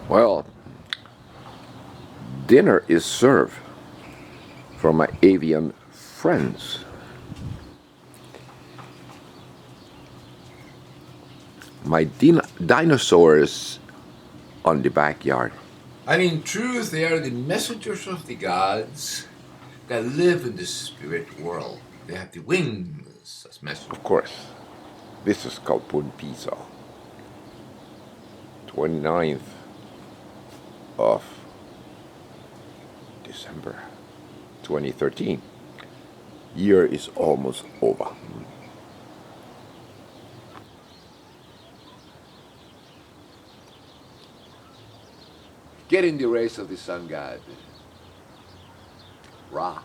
Well, dinner is served for my avian friends. My dinosaurs on the backyard. And in truth, they are the messengers of the gods that live in the spirit world. They have the wings as messengers. Of course, this is called Pisa. 29th of December 2013. Year is almost over. Get in the rays of the sun god, Ra,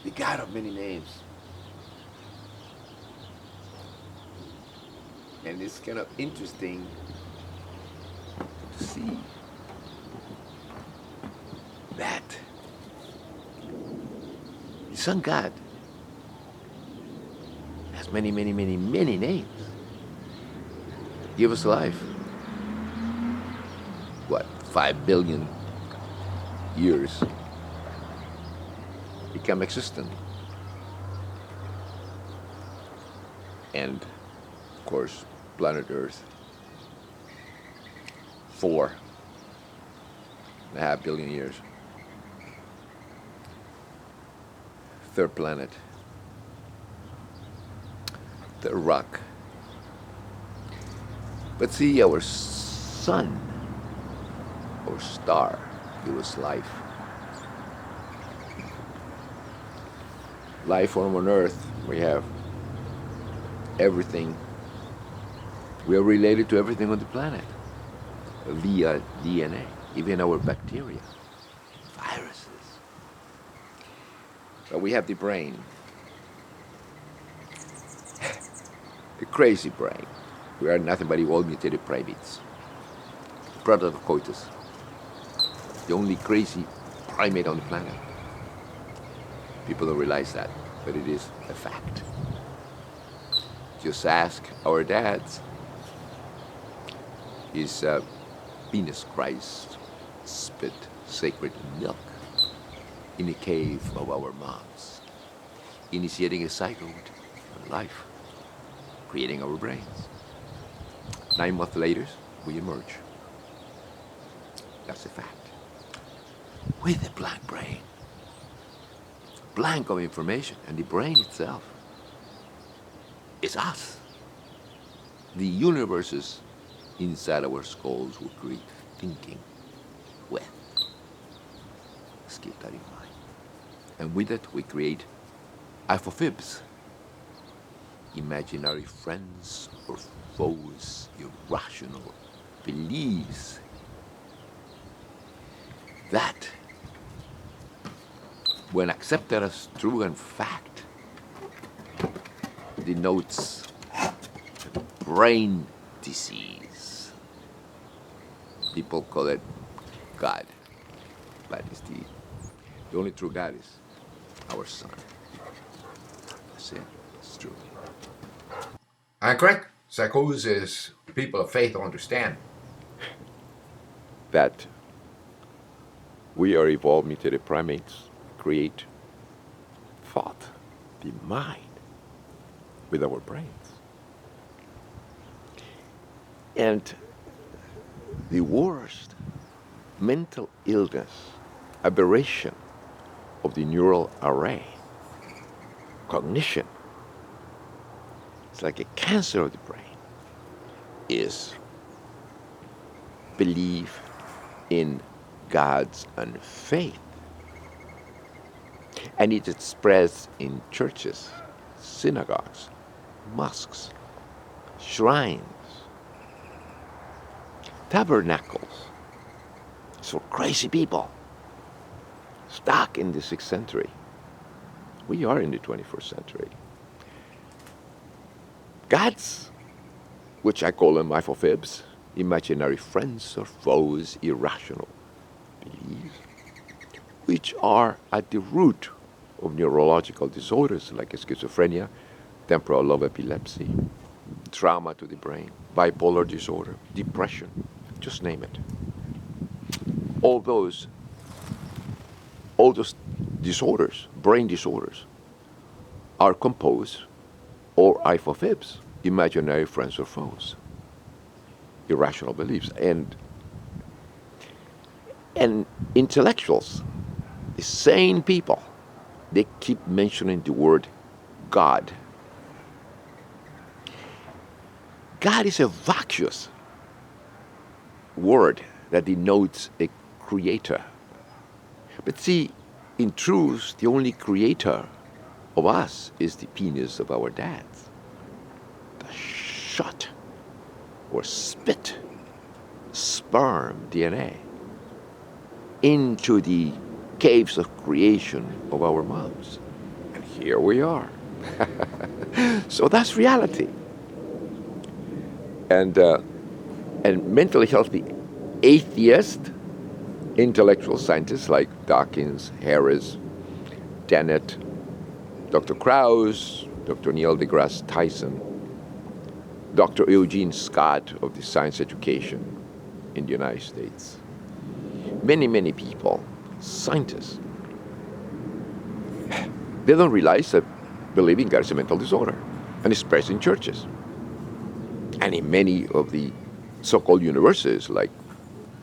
the god of many names. And it's kind of interesting to see that the sun god has many, many, many, many names. Give us life. What, 5 billion years become existent. And, of course, planet Earth, 4.5 billion years. Third planet, the rock. But see, our sun, our star, give us life. Life form on Earth, we have everything. We are related to everything on the planet via DNA, even our bacteria, viruses. But we have the brain, the crazy brain. We are nothing but evolved mutated primates, product of coitus, the only crazy primate on the planet. People don't realize that, but it is a fact. Just ask our dads. Is Venus Christ spit sacred milk in a cave of our moms, initiating a cycle of life, creating our brains. 9 months later, we emerge. That's a fact. With a blank brain, blank of information, and the brain itself is us. The universes inside our skulls will create thinking with. Let's keep that in mind. And with it, we create IFOFIBs, imaginary friends or foes, irrational beliefs that, when accepted as true and fact, denotes brain disease. People call it God, but it's the only true God is our sun. That's it. It's true. I'm correct. Psychosis, people of faith don't understand. That we are evolved mutated primates, create thought, the mind, with our brains. And the worst mental illness, aberration of the neural array, cognition, it's like a cancer of the brain, is belief in gods and faith. And it expressed in churches, synagogues, mosques, shrines, tabernacles. It's for crazy people stuck in the 6th century. We are in the 21st century. Gods, which I call them IFOFIBs, imaginary friends or foes, irrational beliefs, which are at the root of neurological disorders like schizophrenia, temporal lobe epilepsy, trauma to the brain, bipolar disorder, depression, just name it. All those disorders, brain disorders, are composed or IFOFIBs, imaginary friends or foes, irrational beliefs. And intellectuals, the sane people, they keep mentioning the word God. God is a vacuous word that denotes a creator. But see, in truth, the only creator of us is the penis of our dads. The shot or spit sperm DNA into the caves of creation of our moms. And here we are. So that's reality. And mentally healthy atheist intellectual scientists like Dawkins, Harris, Dennett, Dr. Krauss, Dr. Neil deGrasse Tyson, Dr. Eugene Scott of the Science Education in the United States. Many, many people, scientists, they don't realize that believing God is a mental disorder, and it's present in churches. And in many of the so-called universities like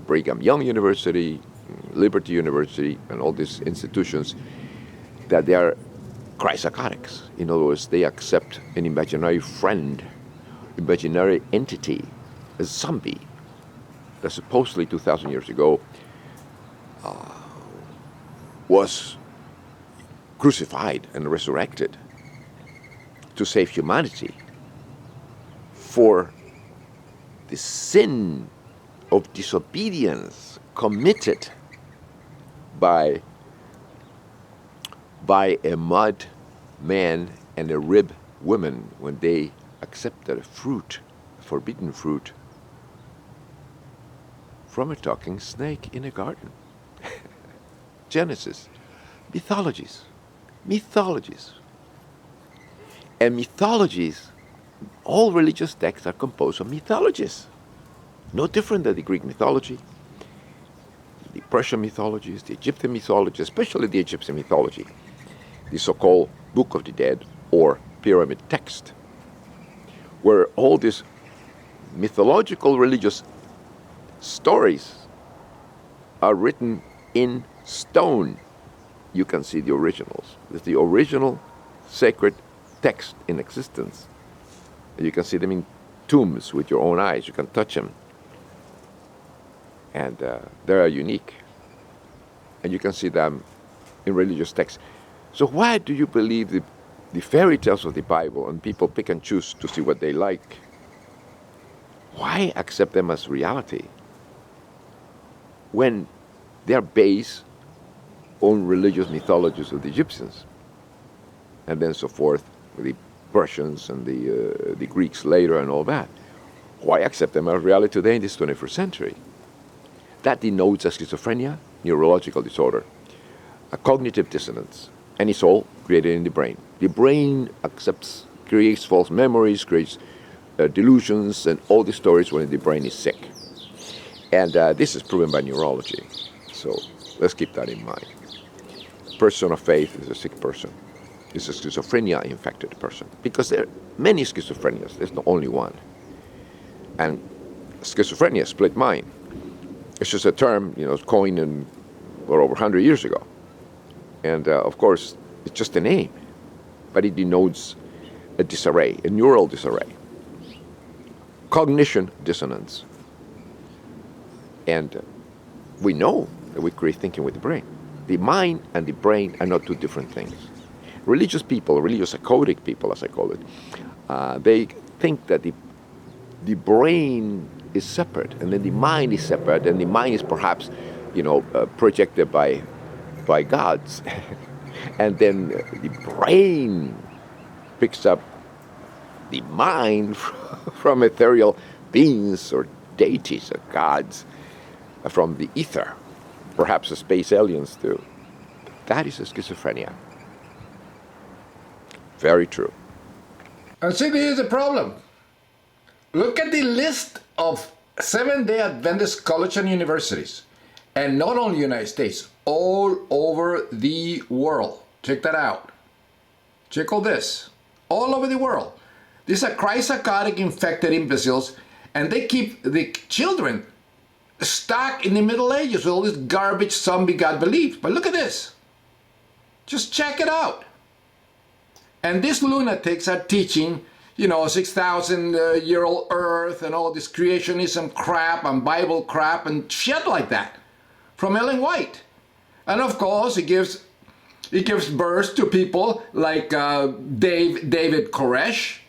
Brigham Young University, Liberty University, and all these institutions, that they are Christ-psychotics. In other words, they accept an imaginary friend, imaginary entity, a zombie, that supposedly 2,000 years ago was crucified and resurrected to save humanity for the sin of disobedience committed by a mud man and a rib woman when they accepted a fruit, a forbidden fruit, from a talking snake in a garden. Genesis, mythologies. And mythologies, all religious texts are composed of mythologies. No different than the Greek mythology, the Persian mythologies, the Egyptian mythology, especially the Egyptian mythology, the so-called Book of the Dead or pyramid text, where all these mythological religious stories are written in stone. You can see the originals. It's the original sacred text in existence. And you can see them in tombs with your own eyes. You can touch them. And they are unique. And you can see them in religious texts. So why do you believe the fairy tales of the Bible and people pick and choose to see what they like? Why accept them as reality when they are based on religious mythologies of the Egyptians, and then so forth, with the Persians and the Greeks later and all that? Why accept them as reality today in this 21st century? That denotes a schizophrenia, neurological disorder, a cognitive dissonance, and it's all created in the brain. The brain creates false memories, creates delusions, and all the stories when the brain is sick. And this is proven by neurology. So let's keep that in mind. A person of faith is a sick person. It's a schizophrenia-infected person. Because there are many schizophrenias. There's not only one. And schizophrenia, split mind. It's just a term, coined over 100 years ago. And of course, it's just a name. But it denotes a disarray, a neural disarray. Cognition dissonance. And we know that we create thinking with the brain. The mind and the brain are not two different things. Religious people, religious psychotic people, as I call it, they think that the brain is separate, and then the mind is separate, and the mind is perhaps, projected by gods, and then the brain picks up the mind from ethereal beings or deities or gods, from the ether, perhaps the space aliens too. That is a schizophrenia. Very true. And see, here's the problem. Look at the list of Seventh-day Adventist colleges and universities. And not only United States, all over the world. Check that out. Check all this. All over the world. These are Christ-psychotic infected imbeciles, and they keep the children stuck in the Middle Ages with all this garbage zombie God beliefs. But look at this. Just check it out. And these lunatics are teaching, 6,000-year-old Earth and all this creationism crap and Bible crap and shit like that from Ellen White. And of course, it gives birth to people like David Koresh.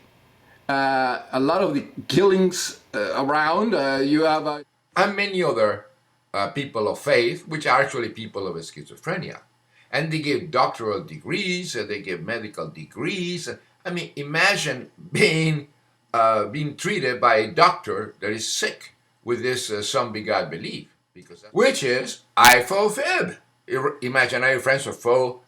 A lot of the killings around, you have... and many other people of faith, which are actually people of schizophrenia. And they give doctoral degrees, they give medical degrees. I mean, imagine being treated by a doctor that is sick with this zombie God belief, which is IFOFIB, imaginary friends of foe,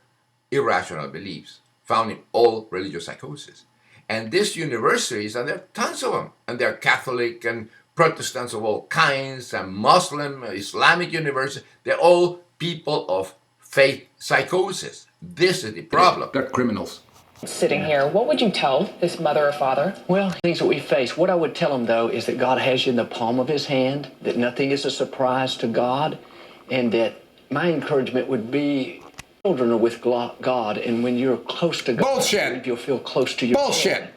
irrational beliefs, found in all religious psychosis. And these universities, and there are tons of them, and they're Catholic and Protestants of all kinds, and Muslim, Islamic universities, they're all people of faith psychosis. This is the problem. They're criminals. Sitting here, what would you tell this mother or father? Well, things that we face. What I would tell them, though, is that God has you in the palm of his hand, that nothing is a surprise to God, and that my encouragement would be children are with God, and when you're close to God, Bullshit. You'll feel close to your Bullshit. God.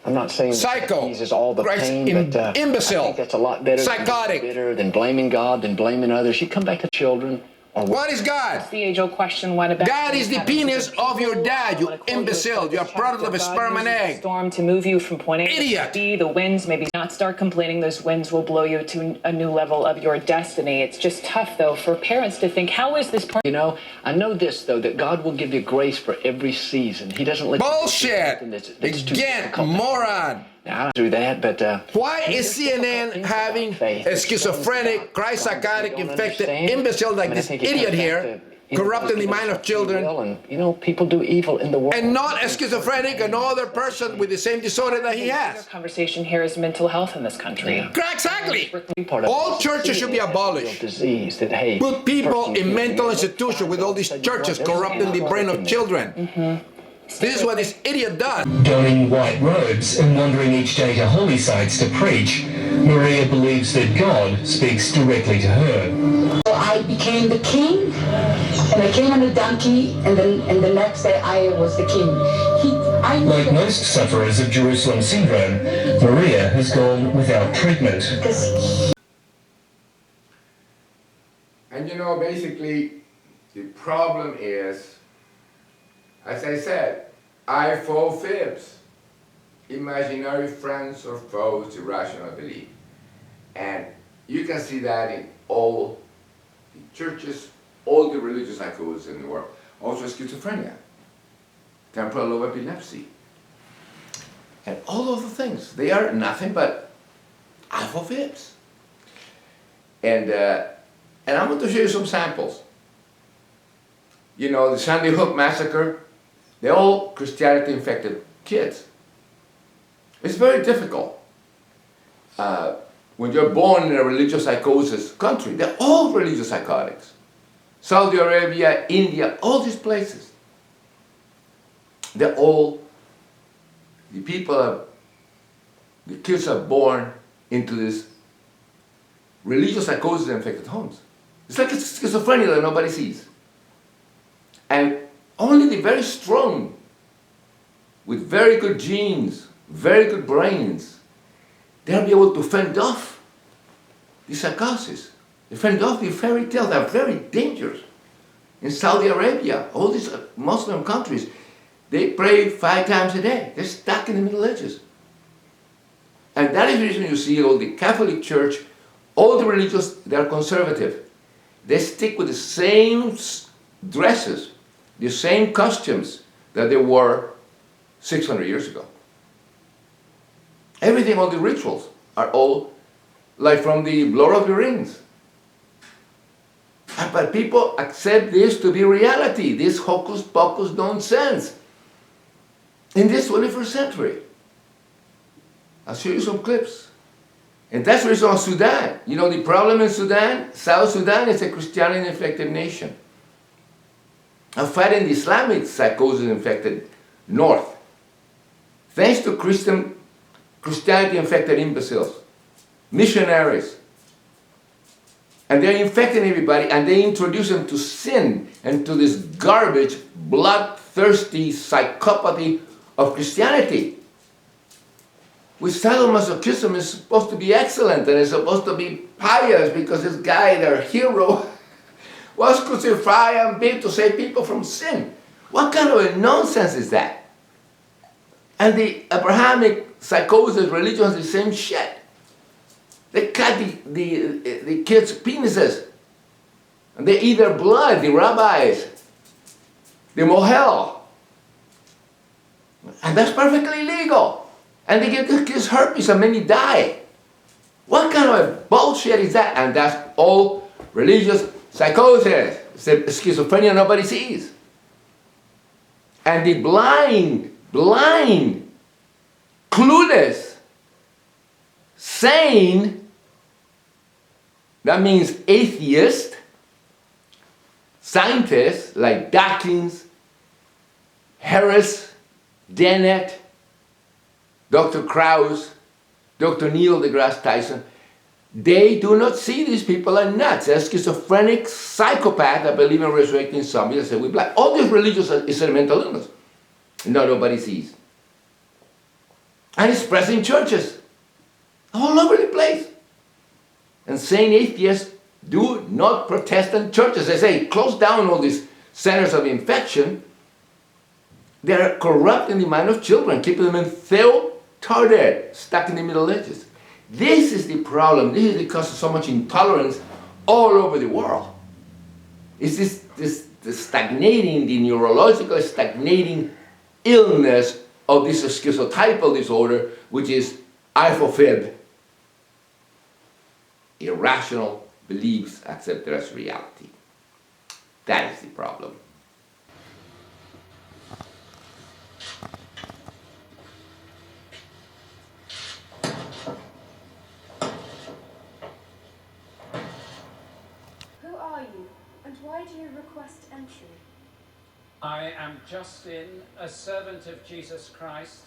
I'm not saying Psycho. that eases all the pain, but imbecile. I think that's a lot better than blaming God, than blaming others. You come back to children. What is God? The age-old question, what about... God is the penis of your dad, you imbecile. You're a product of a sperm and egg. Storm to move you from point A Idiot. to B. The winds, maybe not start complaining. Those winds will blow you to a new level of your destiny. It's just tough, though, for parents to think, how is this part... I know this, though, that God will give you grace for every season. He doesn't let Bullshit. you that's too Again, difficult. moron. Now, I don't do that, but... Why is CNN having a schizophrenic, Christ-psychotic, infected imbecile like this idiot here, corrupting the mind of children, And, people do evil in the world. and not a schizophrenic or no other person with the same disorder that he Our has? conversation here is mental health in this country. Exactly. All churches should be abolished. Disease that, hey, Put people in mental institutions with all these churches corrupting the brain of children. This is what this idiot does. Donning white robes and wandering each day to holy sites to preach, Maria believes that God speaks directly to her. I became the king, and I came on a donkey, and then the next day I was the king. Like most sufferers of Jerusalem syndrome, Maria has gone without treatment. And basically, the problem is, as I said, IFOFIBs, imaginary friends or foes, irrational belief. And you can see that in all the churches, all the religious psychosis in the world. Also schizophrenia, temporal lobe epilepsy. And all of the things, they are nothing but IFOFIBs. And I'm going to show you some samples. The Sandy Hook massacre, they're all Christianity-infected kids. It's very difficult. When you're born in a religious psychosis country, they're all religious psychotics. Saudi Arabia, India, all these places. They're all, the kids are born into this religious psychosis-infected homes. It's like it's schizophrenia that nobody sees. And only the very strong, with very good genes, very good brains, they'll be able to fend off the psychosis. They fend off the fairy tales. They're very dangerous. In Saudi Arabia, all these Muslim countries, they pray 5 times a day. They're stuck in the Middle Ages. And that is the reason you see all the Catholic Church, all the religious, they're conservative. They stick with the same dresses, the same costumes that they wore 600 years ago. Everything, all the rituals are all like from the Lord of the Rings. But people accept this to be reality, this hocus pocus nonsense. In this 21st century, I'll show you some clips. And that's the reason Sudan. You know the problem in Sudan? South Sudan is a Christianity-infected nation. I'm fighting the Islamic psychosis-infected north. Thanks to Christianity-infected imbeciles, missionaries. And they're infecting everybody, and they introduce them to sin and to this garbage, bloodthirsty psychopathy of Christianity. Which sadomasochism is supposed to be excellent and is supposed to be pious because this guy, their hero, was crucified and beat to save people from sin. What kind of a nonsense is that? And the Abrahamic psychosis religion is the same shit. They cut the kids' penises. And they eat their blood, the rabbis, the mohel. And that's perfectly legal. And they give the kids herpes and many die. What kind of a bullshit is that? And that's all religious psychosis. It's the schizophrenia nobody sees. And the blind, clueless, sane, that means atheist, scientists like Dawkins, Harris, Dennett, Dr. Krauss, Dr. Neil deGrasse Tyson, they do not see these people as nuts, as schizophrenic psychopaths that believe in resurrecting zombies and say we black. All these religions is a mental illness. No, nobody sees. And it's present in churches all over the place. And sane atheists do not protest in churches. They say, close down all these centers of infection. They're corrupting the mind of children, keeping them entarded, stuck in the Middle Ages. This is the problem. This is the cause of so much intolerance all over the world. It's this stagnating, the neurological stagnating illness of this schizotypal disorder, which is IFOFIB, irrational beliefs accepted as reality. That is the problem. Who are you, and why do you request entry? I am Justin, a servant of Jesus Christ,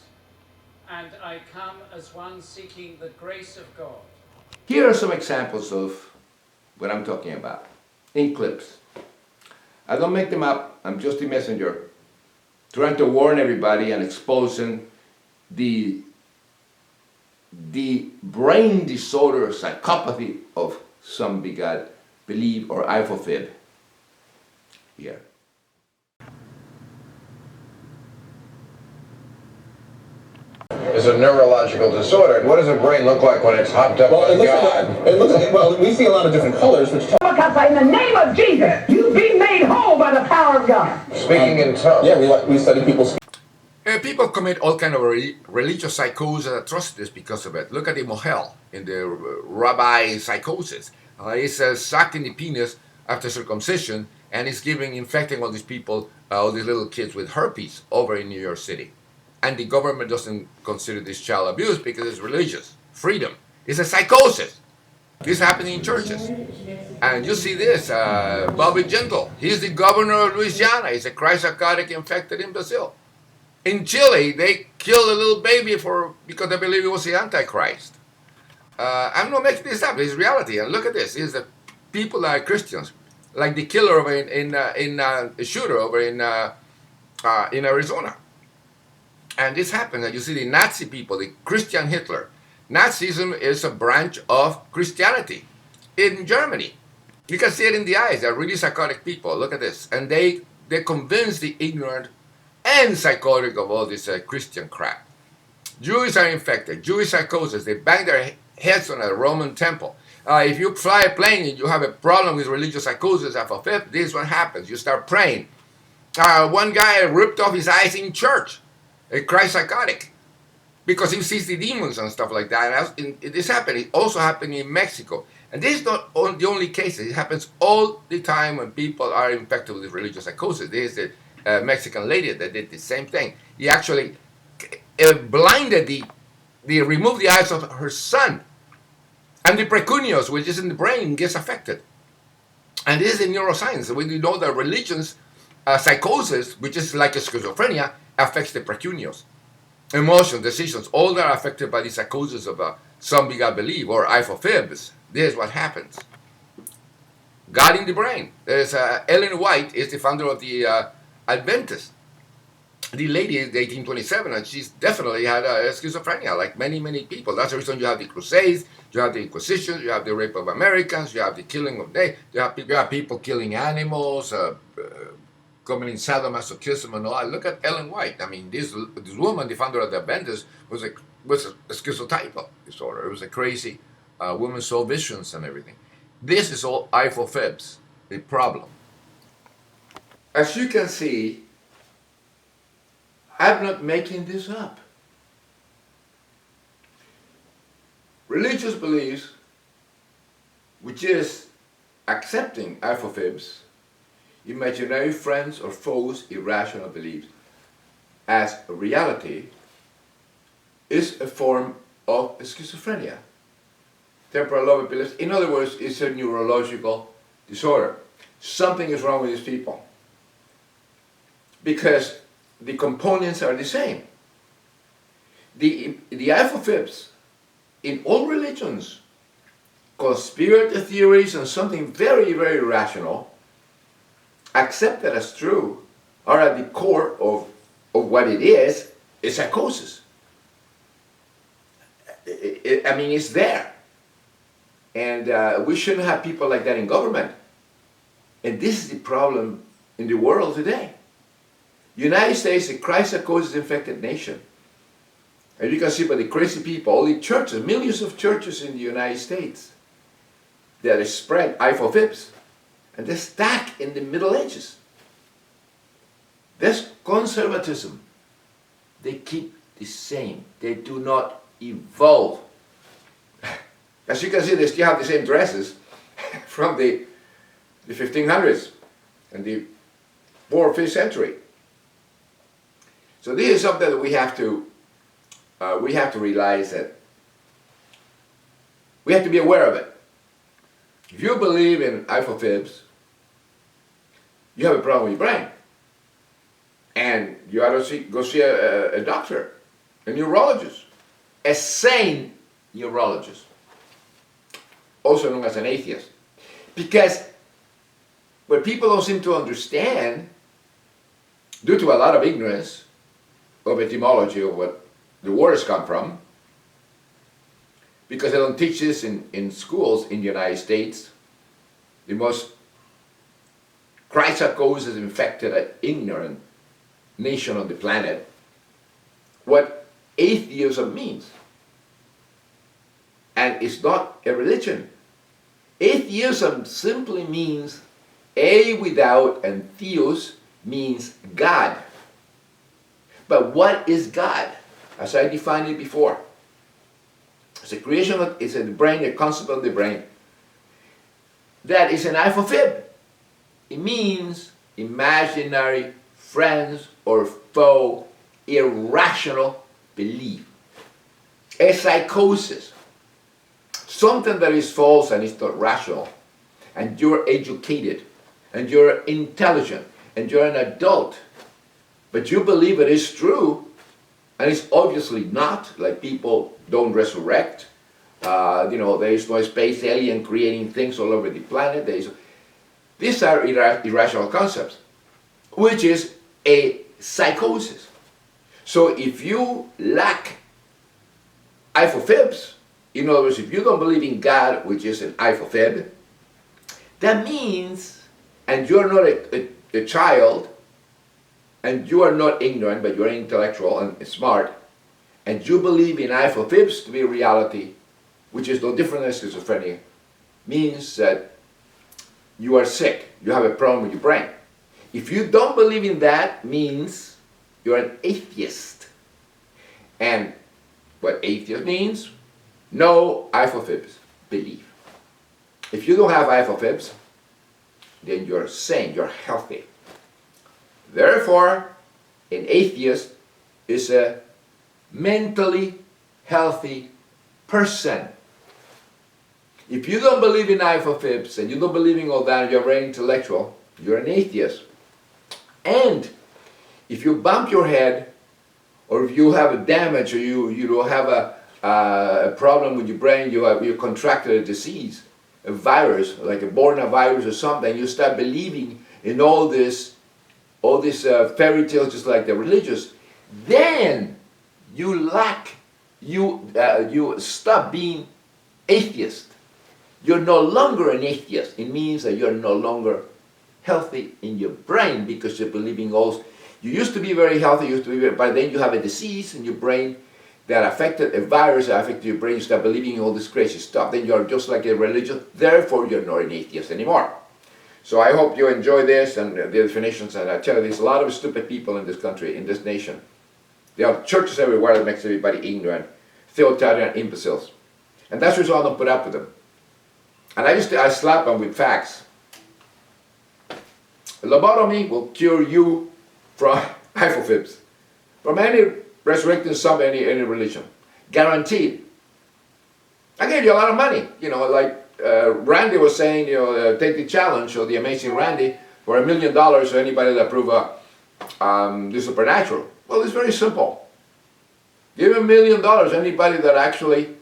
and I come as one seeking the grace of God. Here are some examples of what I'm talking about, in clips. I don't make them up, I'm just a messenger, trying to warn everybody and exposing the brain disorder, psychopathy of some begot belief or IFOFIB. Here. Is a neurological disorder. What does a brain look like when it's hopped up by God? It looks like, well, we see a lot of different colors, which In the name of Jesus, you be made whole by the power of God. Speaking in tongues. Yeah, we study people's. People commit all kind of religious psychosis and atrocities because of it. Look at the mohel in the rabbi psychosis. He's sucking the penis after circumcision, and he's infecting all these people, all these little kids with herpes over in New York City. And the government doesn't consider this child abuse because it's religious freedom. It's a psychosis. This is happening in churches. And you see this, Bobby Gentle. He's the governor of Louisiana. He's a Christ-psychotic infected imbecile. In Chile, they killed a little baby because they believe it was the Antichrist. I'm not making this up. It's reality. And look at this. It's the people that are Christians, like the killer over a shooter over in Arizona. And this happened, and you see the Nazi people, the Christian Hitler. Nazism is a branch of Christianity in Germany. You can see it in the eyes. They're really psychotic people. Look at this. And they convince the ignorant and psychotic of all this Christian crap. Jews are infected. Jewish psychosis. They bang their heads on a Roman temple. If you fly a plane and you have a problem with religious psychosis after fifth, this is what happens. You start praying. One guy ripped off his eyes in church. A Christ psychotic, because he sees the demons and stuff like that. And this happened. It also happened in Mexico. And this is not the only case. It happens all the time when people are infected with religious psychosis. There's the Mexican lady that did the same thing. He actually blinded removed the eyes of her son And the precuneus, which is in the brain, gets affected. And this is in neuroscience. We know that religions, psychosis, which is like a schizophrenia, affects the precuneus. Emotions, decisions, all that are affected by the psychosis of zombie God belief or IFOFIBs. This is what happens. God in the brain. There's Ellen White is the founder of the Adventist. The lady is 1827, and she's definitely had schizophrenia, like many, many people. That's the reason you have the Crusades, you have the Inquisition, you have the rape of Americans, you have the killing of you have people killing animals, committing sadomasochism and all that. Look at Ellen White. I mean, this woman, the founder of the Adventists, was a schizotypal disorder. It was a crazy woman saw visions and everything. This is all IFOFIBs, the problem. As you can see, I'm not making this up. Religious beliefs, which is accepting IFOFIBs, imaginary friends or foes, irrational beliefs, as a reality, is a form of schizophrenia. Temporal lobe epilepsy, in other words, it's a neurological disorder. Something is wrong with these people. Because the components are the same. The IFOFIBs in all religions, conspiracy theories and something very, very rational, accepted as true, are at the core of what it is psychosis. I mean, it's there. And we shouldn't have people like that in government. And this is the problem in the world today. United States, a Christ-psychosis-infected nation. And you can see by the crazy people, all the churches, millions of churches in the United States that spread IFOFIBs, and they're stuck in the Middle Ages. That's conservatism. They keep the same. They do not evolve. As you can see, they still have the same dresses from the 1500s and the 4th or 5th century. So this is something that we have to realize, that we have to be aware of it. If you believe in IFOFIBs, you have a problem with your brain. And you ought to go see a doctor, a neurologist, a sane neurologist, also known as an atheist. Because what people don't seem to understand, due to a lot of ignorance of etymology of what the words come from, because they don't teach this in schools in the United States, the most Christ-psychosis infected, ignorant nation on the planet, what atheism means. And it's not a religion. Atheism simply means a without, and theos means God. But what is God? As I defined it before, it's a creation of, it's a brain, a concept of the brain. That is an IFOFIB. It means imaginary friends or foe, irrational belief. A psychosis. Something that is false and is not rational. And you're educated, and you're intelligent, and you're an adult. But you believe it is true, and it's obviously not, like people don't resurrect. There is no space alien creating things all over the planet. These are irrational concepts, which is a psychosis. So if you lack IFOFIBs, in other words, if you don't believe in God, which is an IFOFIB, that means, and you're not a child, and you are not ignorant, but you're intellectual and smart, and you believe in IFOFIBs to be reality, which is no different than schizophrenia, means that you are sick. You have a problem with your brain. If you don't believe in that, means you're an atheist. And what atheist means? No IFOFIBs, belief. If you don't have IFOFIBs, then you're sane, you're healthy. Therefore, an atheist is a mentally healthy person. If you don't believe in IFOFIBs and you don't believe in all that, you're very intellectual, you're an atheist. And if you bump your head, or if you have a damage, or you don't have a problem with your brain, you contracted a disease, a virus, like a virus or something, you start believing in all these fairy tales, just like the religious, then you stop being atheist. You're no longer an atheist. It means that you're no longer healthy in your brain because you're believing all. You used to be very healthy, but then you have a disease in your brain that affected, a virus that affected your brain. You start believing in all this crazy stuff. Then you're just like a religion. Therefore, you're not an atheist anymore. So I hope you enjoy this and the definitions. And I tell you, there's a lot of stupid people in this country, in this nation. There are churches everywhere that makes everybody ignorant, authoritarian imbeciles. And that's the reason I don't put up with them. And I slap them with facts. Lobotomy will cure you from IFOFIBs, from any resurrecting some, any religion. Guaranteed. I gave you a lot of money. You know, like Randy was saying, you know, take the challenge, or the amazing Randy, for $1 million to anybody that prove the supernatural. Well, it's very simple. Give $1 million anybody that actually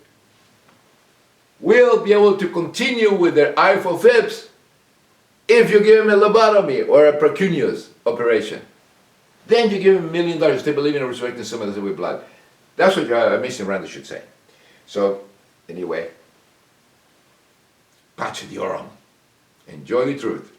will be able to continue with their IFOFIBs if you give him a lobotomy or a precuneus operation. Then you give him $1 million if they believe in a resurrecting somebody with blood. That's what amazing Randy should say. So, anyway, pace Diorum. Enjoy the truth.